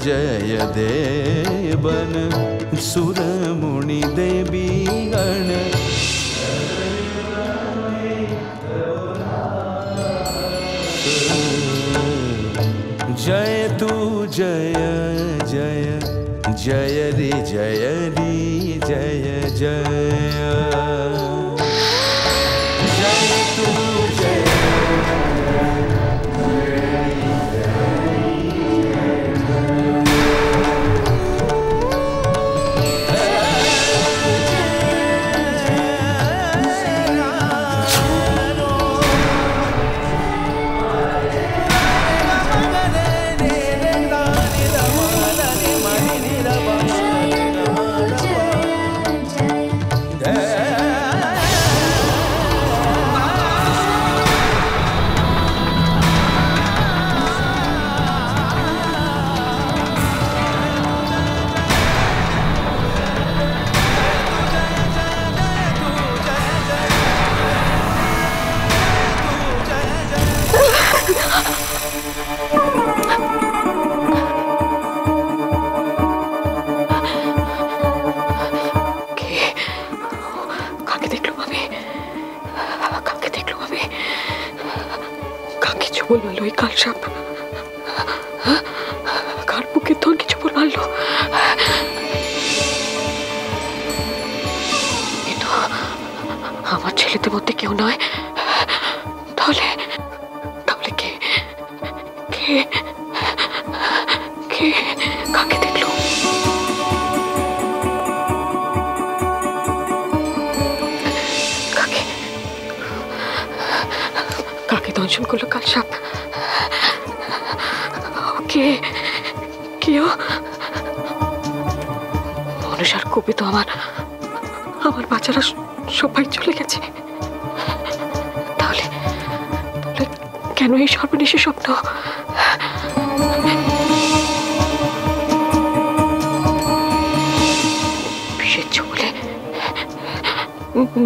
जय देवन सुर मुनि देवी गण जय तू जय जय जय रे जय रे जय जय जय तू जय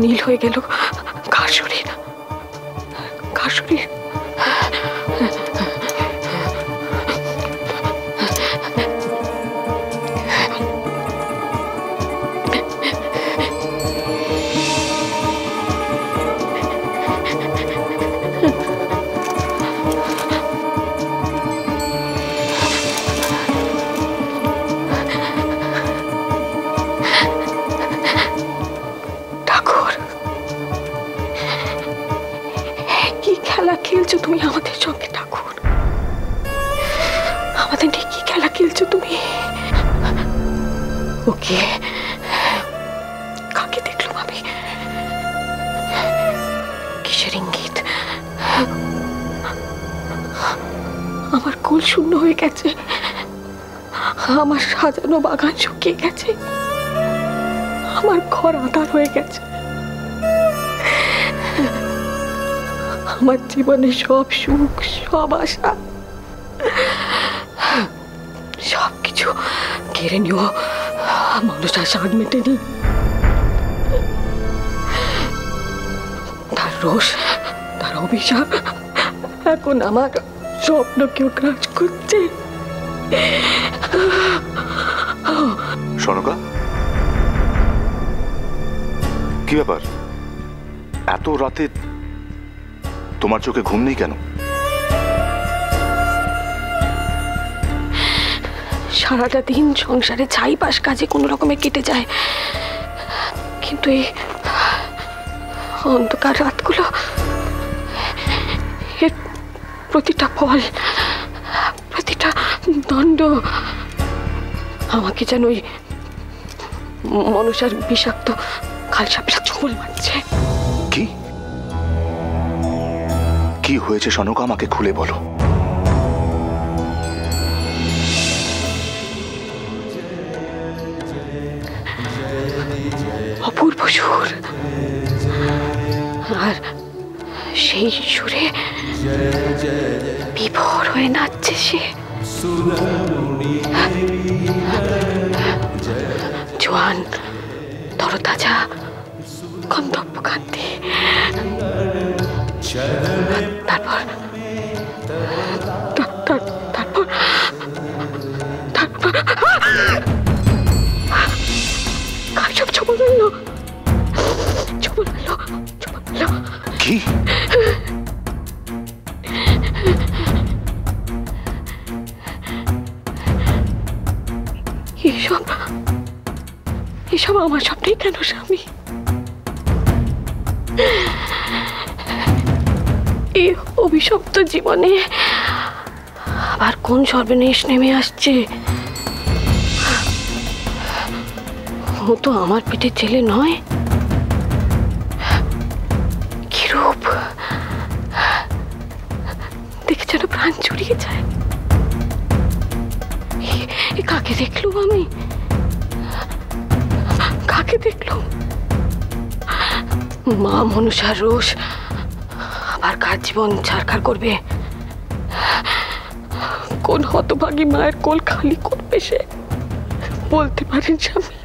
নীল হয়ে গেল কার শরীর আমার সাজানো বাগান শুকিয়ে গেছে, আমার ঘর আঁধার হয়ে গেছে, আমার জীবনে সব সুখ সব আশা সবকিছু কেড়ে নিও মানুষ আর স্বাদ মেটেনি। তার রোষ তার অভিশাপ এখন আমার স্বপ্নকেও গ্রাস করছে। সনকা, কি ব্যাপার? এত রাতে তোমার চোখে ঘুম নেই কেন? সারাটা দিন সংসারে ছাইপাশ কাজে কোনো রকমে কেটে যায়, কিন্তু এই অন্ধকার রাতগুলো এর প্রতিটা ফল প্রতিটা দণ্ড আমাকে যেন ওই মনসার বিষাক্ত খালসাপেরা ঝোল মারছে। কি কি হয়েছে সনকা, আমাকে খুলে বলো। অপূর্ব সুর, আর সেই সুরে বিভোর হয়ে নাচছে সে। জোয়ান তরতাজা গন্ধব্য কান্তি, তারপর তারপর তারপর বললো, চুপ বললো, চুপ বললো। কি? এসব এসব আমার স্বপ্নেই কেন স্বামী? এই অভিশপ্ত জীবনে আবার কোন সর্বনেশ নেমে আসছে? ও তো আমার পেটের ছেলে নয়। কি রূপ দেখে যেন প্রাণ জুড়িয়ে যায়। এ কাকে দেখলুম আমি? কাকে দেখলুম? মা মনুষার রোষ আবার কার জীবন ছারখার করবে? কোন হতভাগী মায়ের কোল খালি করবে সে? বলতে পারেন স্বামী,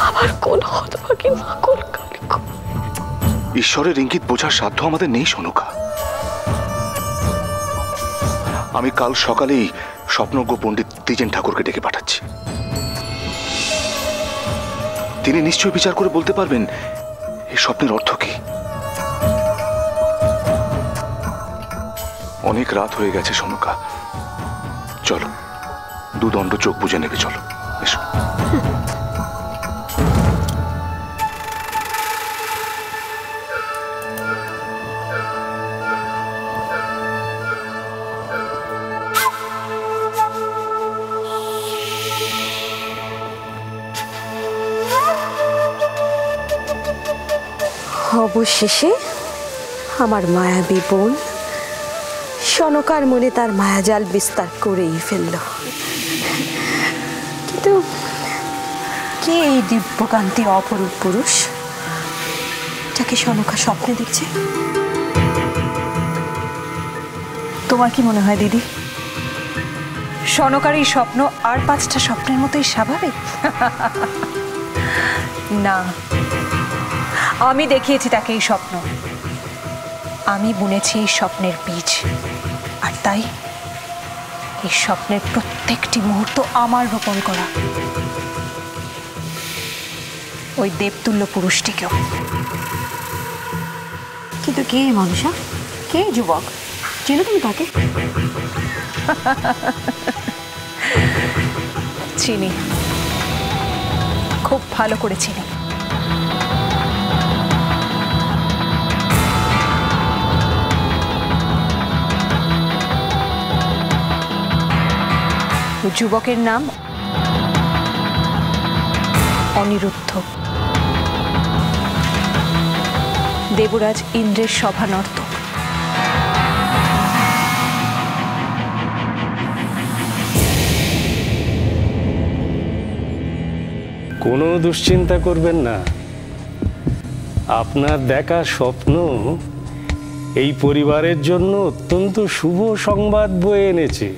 আবার কোন হতভাগী মা কোল খালি করবে? ঈশ্বরের ইঙ্গিত বোঝার সাধ্য আমাদের নেই সনুকা। আমি কাল সকালেই স্বপ্নজ্ঞ পণ্ডিত দ্বিজেন ঠাকুরকে ডেকে পাঠাচ্ছি। তিনি নিশ্চয় বিচার করে বলতে পারবেন এই স্বপ্নের অর্থ কি। অনেক রাত হয়ে গেছে সনুকা, চলো দুদণ্ড চোখ বুঝে নেবে। চলো এসো। অবশেষে আমার মায়াবী বোন সনকার মনে তার মায়াজাল বিস্তার করেই ফেলল। কিন্তু কে এই দিব্যকান্তি অপরূপ পুরুষ যাকে সনকা স্বপ্নে দেখছে? তোমার কি মনে হয় দিদি, সনকার এই স্বপ্ন আর 5টা স্বপ্নের মতোই স্বাভাবিক? না, আমি দেখিয়েছি তাকে এই স্বপ্ন, আমি বুনেছি এই স্বপ্নের বীজ, আর তাই এই স্বপ্নের প্রত্যেকটি মুহূর্ত আমার রোপণ করা। ওই দেবতুল্য পুরুষটিকেও। কিন্তু কে মনুষা? কে যুবক? চেনো তুমি তাকে? চিনি, খুব ভালো করে চিনি। যুবকের নাম অনিরুদ্ধ, দেবরাজ ইন্দ্রের সভানর্ত। কোনো দুশ্চিন্তা করবেন না, আপনার দেখা স্বপ্ন এই পরিবারের জন্য অত্যন্ত শুভ সংবাদ বয়ে এনেছে।